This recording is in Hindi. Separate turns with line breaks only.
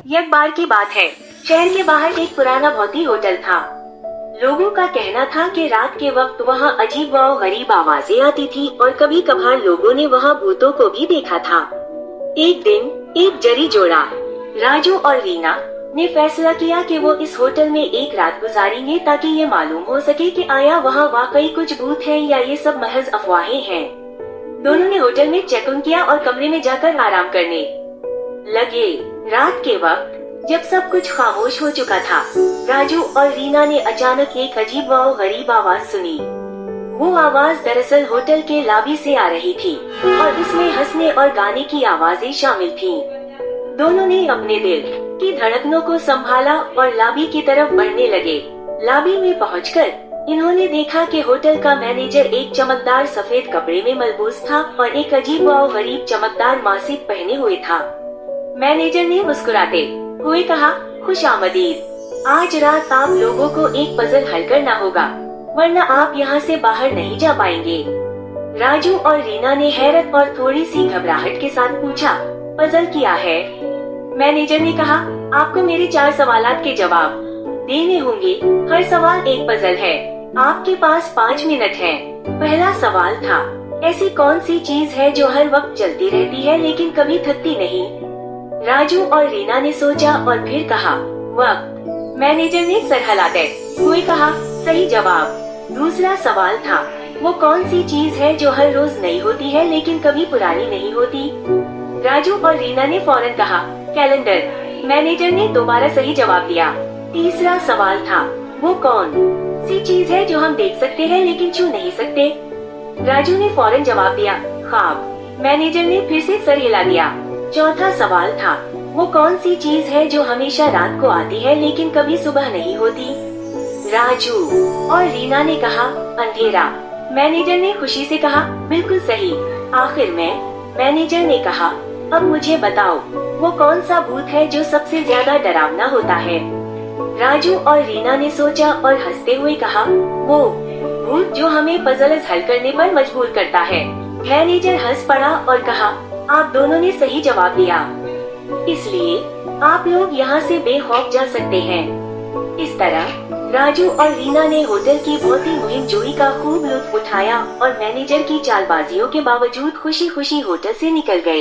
एक बार की बात है, शहर के बाहर एक पुराना भौती होटल था। लोगों का कहना था कि रात के वक्त वहाँ अजीब व गरीब आवाजें आती थी और कभी कभार लोगों ने वहाँ भूतों को भी देखा था। एक दिन एक जरी जोड़ा राजू और रीना ने फैसला किया कि वो इस होटल में एक रात गुजारेंगे ताकि ये मालूम हो सके कि आया वहाँ वाकई कुछ भूत है या ये सब महज अफवाहें हैं। दोनों ने होटल में चेक इन किया और कमरे में जाकर आराम करने लगे। रात के वक्त जब सब कुछ खामोश हो चुका था, राजू और रीना ने अचानक एक अजीब व गरीब आवाज सुनी। वो आवाज दरअसल होटल के लॉबी से आ रही थी और इसमें हंसने और गाने की आवाजें शामिल थीं। दोनों ने अपने दिल की धड़कनों को संभाला और लॉबी की तरफ बढ़ने लगे। लॉबी में पहुंचकर इन्होंने देखा कि होटल का मैनेजर एक चमकदार सफेद कपड़े में मलबूस था और एक अजीब व गरीब चमकदार मासिक पहने हुए था। मैनेजर ने मुस्कुराते हुए कहा, खुश आमदीद। आज रात आप लोगों को एक पजल हल करना होगा, वरना आप यहाँ से बाहर नहीं जा पाएंगे। राजू और रीना ने हैरत और थोड़ी सी घबराहट के साथ पूछा, पजल क्या है? मैनेजर ने कहा, आपको मेरे 4 सवालात के जवाब देने होंगे। हर सवाल एक पजल है। आपके पास 5 मिनट हैं। पहला सवाल था, ऐसी कौन सी चीज है जो हर वक्त चलती रहती है लेकिन कभी थकती नहीं? राजू और रीना ने सोचा और फिर कहा, वक्त। मैनेजर ने सर हिलाते हुए कहा, सही जवाब। दूसरा सवाल था, वो कौन सी चीज है जो हर रोज नई होती है लेकिन कभी पुरानी नहीं होती? राजू और रीना ने फौरन कहा, कैलेंडर। मैनेजर ने दोबारा सही जवाब दिया। तीसरा सवाल था, वो कौन सी चीज है जो हम देख सकते हैं लेकिन छू नहीं सकते? राजू ने फौरन जवाब दिया, ख्वाब। मैनेजर ने फिर से सर हिला दिया। चौथा सवाल था, वो कौन सी चीज है जो हमेशा रात को आती है लेकिन कभी सुबह नहीं होती? राजू और रीना ने कहा, अंधेरा। मैनेजर ने खुशी से कहा, बिल्कुल सही। आखिर में मैनेजर ने कहा, अब मुझे बताओ, वो कौन सा भूत है जो सबसे ज्यादा डरावना होता है? राजू और रीना ने सोचा और हंसते हुए कहा, वो भूत जो हमें पजल हल करने पर मजबूर करता है। मैनेजर हंस पड़ा और कहा, आप दोनों ने सही जवाब दिया, इसलिए आप लोग यहाँ से बेखौफ जा सकते हैं। इस तरह राजू और रीना ने होटल की भौती मुहिम जोई का खूब लुत्फ उठाया और मैनेजर की चालबाजियों के बावजूद खुशी खुशी होटल से निकल गए।